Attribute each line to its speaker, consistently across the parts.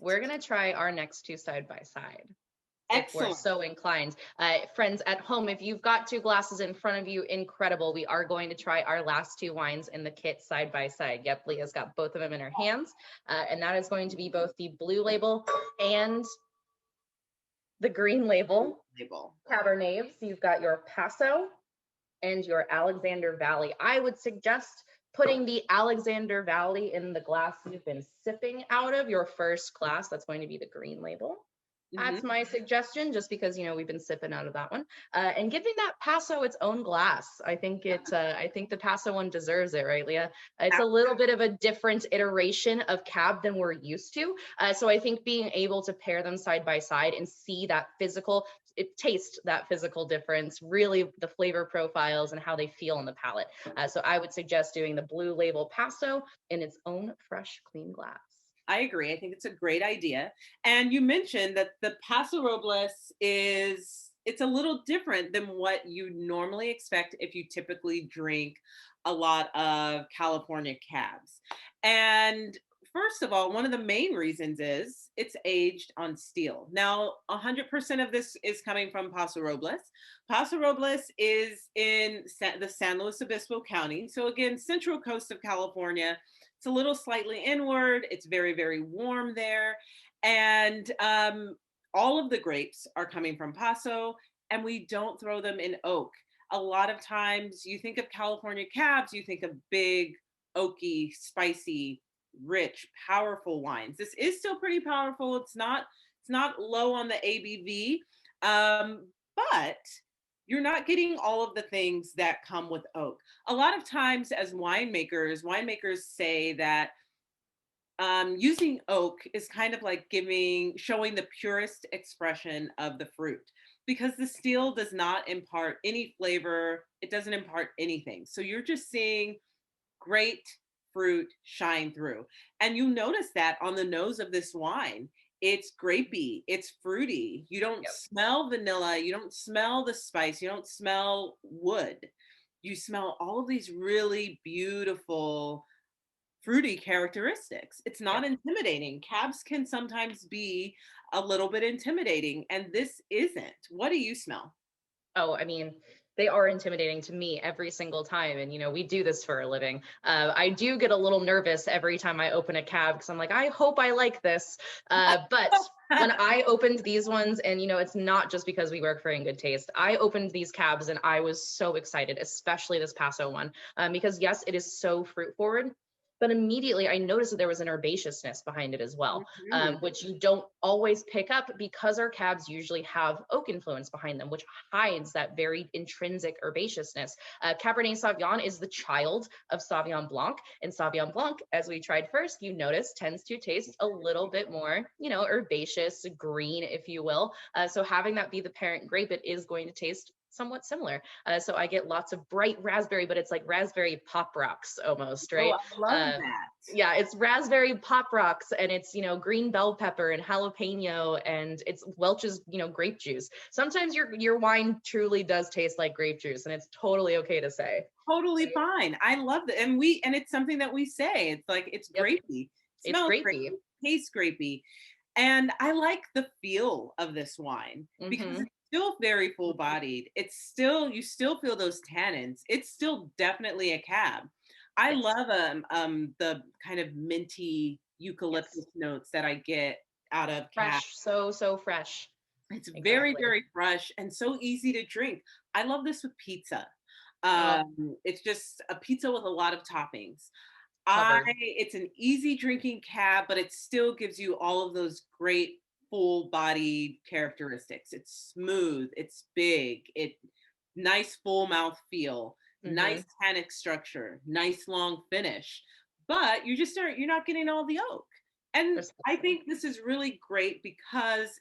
Speaker 1: we're going to try our next two side by side, if we're
Speaker 2: Excellent.
Speaker 1: so inclined. Friends at home, if you've got two glasses in front of you, incredible. We are going to try our last two wines in the kit side by side. Yep, Leah's got both of them in her hands. And that is going to be both the blue label and the green label
Speaker 2: Label.
Speaker 1: Cabernets. You've got your Paso and your Alexander Valley. I would suggest putting the Alexander Valley in the glass you've been sipping out of, your first glass. That's going to be the green label.
Speaker 2: Mhm.
Speaker 1: That's my suggestion, just because, you know, we've been sipping out of that one, and giving that Paso its own glass. I think I think the Paso one deserves it, right, Leah? It's a little bit of a different iteration of Cab than we're used to. So I think being able to pair them side by side and see that taste that physical difference, really the flavor profiles and how they feel on the palate. So I would suggest doing the blue label Paso in its own fresh, clean glass.
Speaker 2: I agree. I think it's a great idea. And you mentioned that the Paso Robles it's a little different than what you normally expect if you typically drink a lot of California cabs. And first of all, one of the main reasons is it's aged on steel. Now, 100% of this is coming from Paso Robles. Paso Robles is in the San Luis Obispo County. So again, central coast of California. It's a little slightly inward. It's very, very warm there. And all of the grapes are coming from Paso, and we don't throw them in oak. A lot of times you think of California cabs, you think of big, oaky, spicy, rich, powerful wines. This is still pretty powerful. It's not low on the ABV, but you're not getting all of the things that come with oak. A lot of times as winemakers say that using oak is kind of like showing the purest expression of the fruit, because the steel does not impart any flavor. It doesn't impart anything. So you're just seeing great fruit shine through. And you notice that on the nose of this wine. It's grapey, it's fruity. You don't
Speaker 1: Yep.
Speaker 2: smell vanilla, you don't smell the spice, you don't smell wood. You smell all of these really beautiful fruity characteristics. It's not
Speaker 1: Yep.
Speaker 2: intimidating. Cabs can sometimes be a little bit intimidating, and this isn't. What do you smell?
Speaker 1: Oh, I mean, they are intimidating to me every single time. And, you know, we do this for a living. I do get a little nervous every time I open a cab because I'm like, I hope I like this. But when I opened these ones, and, you know, it's not just because we work for In Good Taste, I opened these cabs and I was so excited, especially this Paso one, because yes, it is so fruit forward. But immediately I noticed that there was an herbaceousness behind it as well,
Speaker 2: Mhm.
Speaker 1: which you don't always pick up because our cabs usually have oak influence behind them, which hides that very intrinsic herbaceousness. Cabernet Sauvignon is the child of Sauvignon Blanc, and Sauvignon Blanc, as we tried first, you notice tends to taste a little bit more, you know, herbaceous, green, if you will. So having that be the parent grape, it is going to taste somewhat similar. So I get lots of bright raspberry, but it's like raspberry pop rocks almost,
Speaker 2: Oh,
Speaker 1: right?
Speaker 2: I love
Speaker 1: Uh,
Speaker 2: that.
Speaker 1: yeah, it's raspberry pop rocks, and it's, you know, green bell pepper and jalapeno, and it's Welch's, you know, grape juice. Sometimes your wine truly does taste like grape juice, and it's totally okay to say.
Speaker 2: Totally fine. I love that. And it's something that we say. It's like it's
Speaker 1: Yep,
Speaker 2: grapey.
Speaker 1: it's
Speaker 2: Smells
Speaker 1: grapey.
Speaker 2: grapey, tastes grapey. And I like the feel of this wine because
Speaker 1: Hmm.
Speaker 2: it's still very full bodied. You still feel those tannins. It's still definitely a cab. I
Speaker 1: Yes,
Speaker 2: love the kind of minty
Speaker 1: yes.
Speaker 2: eucalyptus notes that I get out of cab.
Speaker 1: Fresh, so fresh.
Speaker 2: It's very,
Speaker 1: Exactly.
Speaker 2: very fresh and so easy to drink. I love this with pizza.
Speaker 1: Oh,
Speaker 2: It's just a pizza with a lot of toppings.
Speaker 1: covered.
Speaker 2: It's an easy drinking cab, but it still gives you all of those great full body characteristics. It's smooth, it's big, it nice full mouth feel, nice
Speaker 1: Hmm.
Speaker 2: tannic structure, nice long finish. But you're not getting all the oak. And I
Speaker 1: Precisely.
Speaker 2: think this is really great because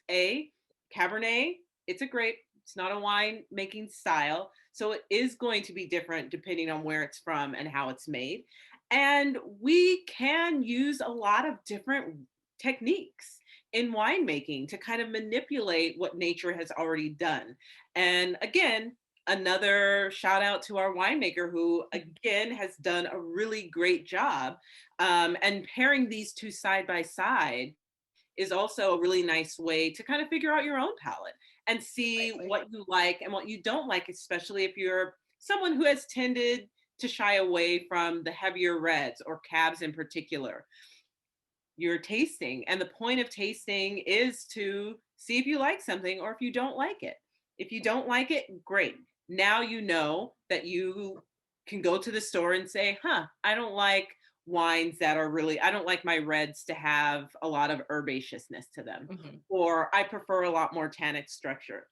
Speaker 2: Cabernet, it's a grape, it's not a wine making style. So it is going to be different depending on where it's from and how it's made. And we can use a lot of different techniques in winemaking to kind of manipulate what nature has already done. And again, another shout out to our winemaker who again has done a really great job, and pairing these two side by side is also a really nice way to kind of figure out your own palate and see
Speaker 1: Precisely.
Speaker 2: what you like and what you don't like, especially if you're someone who has tended to shy away from the heavier reds or cabs in particular. You're tasting, and the point of tasting is to see if you like something or if you don't like it. If you don't like it, great. Now you know that you can go to the store and say, huh, I don't like wines that are really, I don't like my reds to have a lot of herbaceousness to them,
Speaker 1: Mhm.
Speaker 2: or I prefer a lot more tannic structure.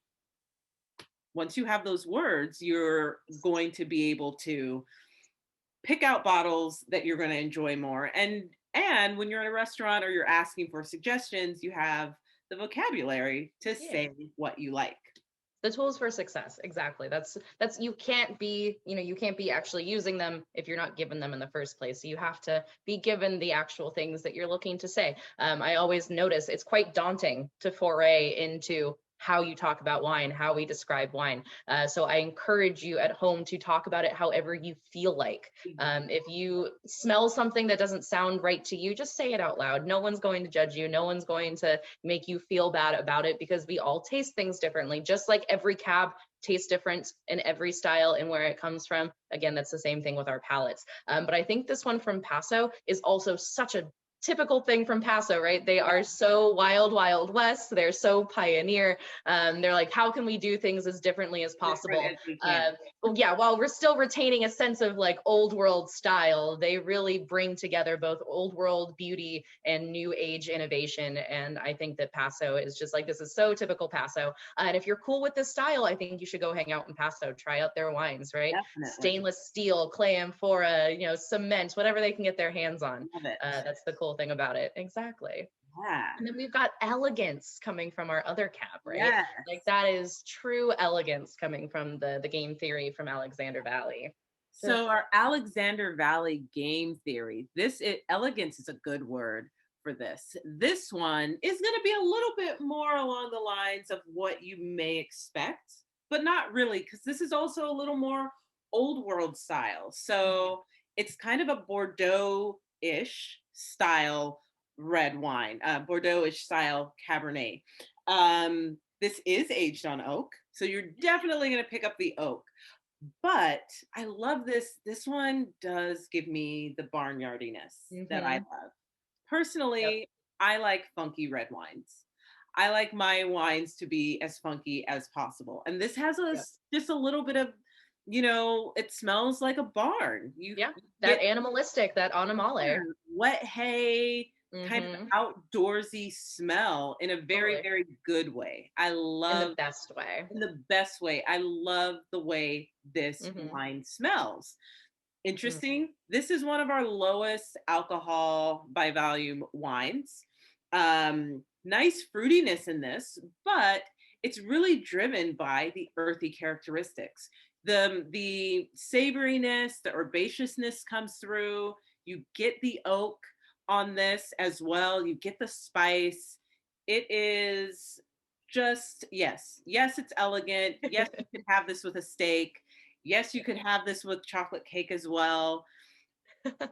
Speaker 2: Once you have those words, you're going to be able to pick out bottles that you're going to enjoy more. And when you're in a restaurant or you're asking for suggestions, you have the vocabulary to
Speaker 1: Yeah.
Speaker 2: say what you like.
Speaker 1: The tools for success. Exactly. That's you can't be, you can't be actually using them if you're not given them in the first place. So you have to be given the actual things that you're looking to say. I always notice it's quite daunting to foray into how you talk about wine, how we describe wine. So I encourage you at home to talk about it however you feel like. If you smell something that doesn't sound right to you, just say it out loud. No one's going to judge you. No one's going to make you feel bad about it, because we all taste things differently. Just like every cab tastes different in every style and where it comes from. Again, that's the same thing with our palates. But I think this one from Paso is also such a typical thing from Paso, right? They are so wild, wild west. They're so pioneer. They're like, how can we do things as differently as
Speaker 2: Different
Speaker 1: possible?
Speaker 2: as we can.
Speaker 1: Yeah, while we're still retaining a sense of like old world style, they really bring together both old world beauty and new age innovation. And I think that Paso is just like, this is so typical Paso. And if you're cool with this style, I think you should go hang out in Paso, try out their wines, right?
Speaker 2: Definitely.
Speaker 1: Stainless steel, clay amphora, cement, whatever they can get their hands on.
Speaker 2: Love it.
Speaker 1: That's the cool thing about it. Exactly.
Speaker 2: Yeah.
Speaker 1: And then we've got elegance coming from our other cab, right?
Speaker 2: Yes.
Speaker 1: Like that is true elegance coming from the game theory from Alexander Valley. Just
Speaker 2: So our Alexander Valley game theory, elegance is a good word for this. This one is going to be a little bit more along the lines of what you may expect, but not really, because this is also a little more old world style. So it's kind of a Bordeaux-ish style red wine, Bordeaux-ish style Cabernet. This is aged on oak, so you're definitely going to pick up the oak. But I love this. This one does give me the barnyardiness that I
Speaker 1: mm-hmm.
Speaker 2: love.
Speaker 1: Yep.
Speaker 2: Personally, I like funky red wines. I like my wines to be as funky as possible. And this has
Speaker 1: Yep.
Speaker 2: just a little bit of, it smells like a barn. You
Speaker 1: Yeah. That
Speaker 2: get
Speaker 1: animalistic, that animale.
Speaker 2: wet hay, kind of
Speaker 1: Mm-hmm.
Speaker 2: outdoorsy smell in a very,
Speaker 1: Totally.
Speaker 2: very good way. I
Speaker 1: In the
Speaker 2: love
Speaker 1: best way.
Speaker 2: in the best way. I love the way this
Speaker 1: Mm-hmm.
Speaker 2: wine smells.
Speaker 1: Mm.
Speaker 2: Interesting. This is one of our lowest alcohol by volume wines. Nice fruitiness in this, but it's really driven by the earthy characteristics. The savoriness, the herbaceousness comes through. You get the oak on this as well. You get the spice. It is just, yes, it's elegant. Yes, you could have this with a steak. Yes, you could have this with chocolate cake as well.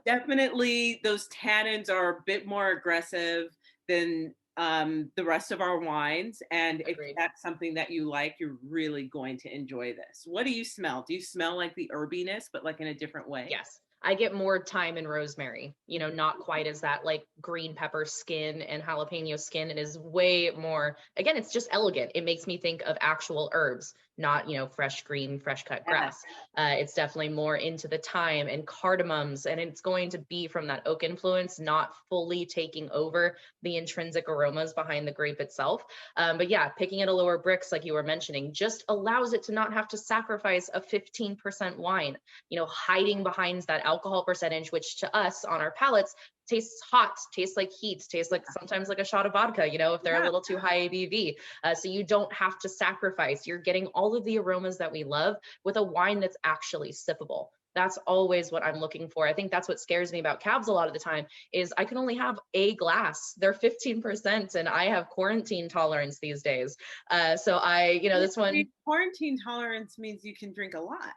Speaker 2: Definitely, those tannins are a bit more aggressive than the rest of our wines. And if
Speaker 1: Agreed.
Speaker 2: that's something that you like, you're really going to enjoy this. What do you smell? Do you smell like the herbiness, but like in a different way?
Speaker 1: Yes. I get more thyme and rosemary, not quite as that like green pepper skin and jalapeno skin. It is way more, again, it's just elegant. It makes me think of actual herbs, not, fresh green, fresh cut
Speaker 2: Yeah.
Speaker 1: grass. It's definitely more into the thyme and cardamoms, and it's going to be from that oak influence, not fully taking over the intrinsic aromas behind the grape itself. But yeah, picking at a lower bricks, like you were mentioning, just allows it to not have to sacrifice a 15% wine, hiding behind that alcohol percentage, which to us on our palates tastes hot, tastes like heat, tastes like sometimes like a shot of vodka, if they're a
Speaker 2: Yeah.
Speaker 1: little too high ABV. So you don't have to sacrifice. You're getting all of the aromas that we love with a wine that's actually sippable. That's always what I'm looking for. I think that's what scares me about cabs a lot of the time is I can only have a glass. They're 15% and I have quarantine tolerance these days. So this one,
Speaker 2: Quarantine tolerance means you can drink a lot.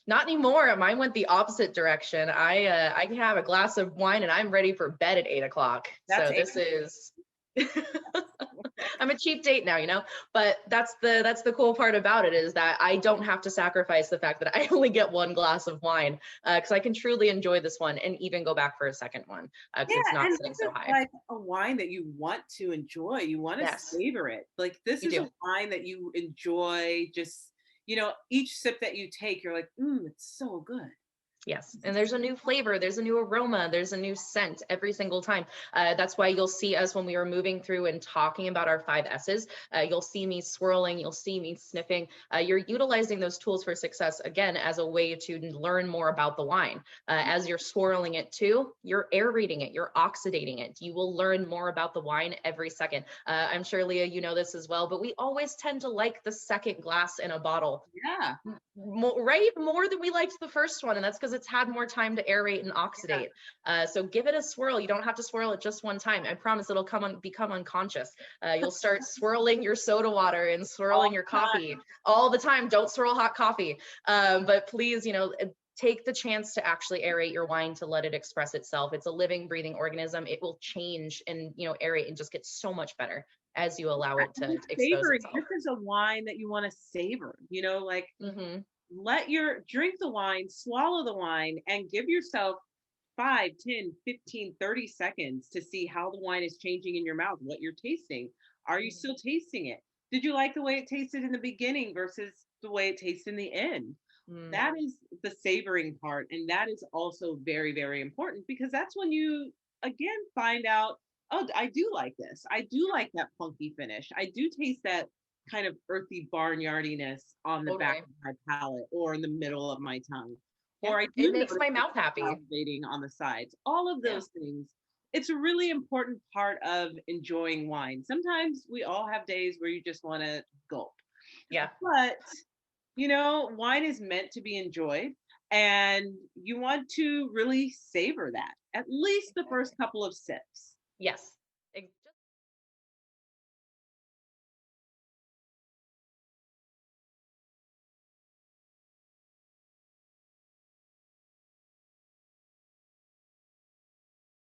Speaker 1: not anymore. Mine went the opposite direction. I can have a glass of wine and I'm ready for bed at 8 o'clock.
Speaker 2: That's
Speaker 1: So this
Speaker 2: it.
Speaker 1: is I'm a cheap date now, but that's the cool part about it is that I don't have to sacrifice the fact that I only get one glass of wine because I can truly enjoy this one and even go back for a second one because
Speaker 2: Yeah,
Speaker 1: it's not
Speaker 2: and
Speaker 1: sitting
Speaker 2: this
Speaker 1: so
Speaker 2: is
Speaker 1: high.
Speaker 2: like a wine that you want to enjoy. You want to
Speaker 1: Yes,
Speaker 2: savor it. Like this
Speaker 1: you
Speaker 2: is
Speaker 1: do.
Speaker 2: a wine that you enjoy just, each sip that you take, you're like, it's so good.
Speaker 1: Yes,
Speaker 2: This
Speaker 1: and
Speaker 2: is
Speaker 1: there's a new flavor, there's a new aroma, there's a new scent every single time. That's why you'll see us when we are moving through and talking about our five S's. You'll see me swirling, you'll see me sniffing. You're utilizing those tools for success again as a way to learn more about the wine. As you're swirling it too, you're aerating it, you're oxidating it. You will learn more about the wine every second. I'm sure, Leah, you know this as well, but we always tend to like the second glass in a bottle
Speaker 2: Yeah.
Speaker 1: more, right? More than we liked the first one. And that's because it's had more time to aerate and oxidate. So give it a swirl. You don't have to swirl it just one time. I promise it'll become unconscious. You'll start swirling your soda water and
Speaker 2: All
Speaker 1: swirling your
Speaker 2: the time.
Speaker 1: coffee all the time. Don't swirl hot coffee. But please, take the chance to actually aerate your wine to let it express itself. It's a living, breathing organism. It will change and, aerate and just get so much better as you allow it to expose
Speaker 2: Savoring.
Speaker 1: itself.
Speaker 2: This is a wine that you want to savor, like
Speaker 1: Hmm.
Speaker 2: drink the wine, swallow the wine, and give yourself 5, 10, 15, 30 seconds to see how the wine is changing in your mouth, what you're tasting. Are you still tasting it? Did you like the way it tasted in the beginning versus the way it tastes in the end?
Speaker 1: Mm.
Speaker 2: That is the savoring part. And that is also very, very important because that's when you, again, find out, oh, I do like this. I do like that funky finish. I do taste that kind of earthy barnyardiness on the back
Speaker 1: Totally.
Speaker 2: of my palate or in the middle of my tongue.
Speaker 1: Yeah,
Speaker 2: Or I
Speaker 1: it
Speaker 2: do
Speaker 1: makes
Speaker 2: notice
Speaker 1: my
Speaker 2: it
Speaker 1: mouth happy.
Speaker 2: salivating on the sides. All of
Speaker 1: Yeah.
Speaker 2: those things. It's a really important part of enjoying wine. Sometimes we all have days where you just want to gulp.
Speaker 1: Yeah.
Speaker 2: But, wine is meant to be enjoyed and you want to really savor that, at least the first
Speaker 1: Exactly.
Speaker 2: couple of sips.
Speaker 1: Yes.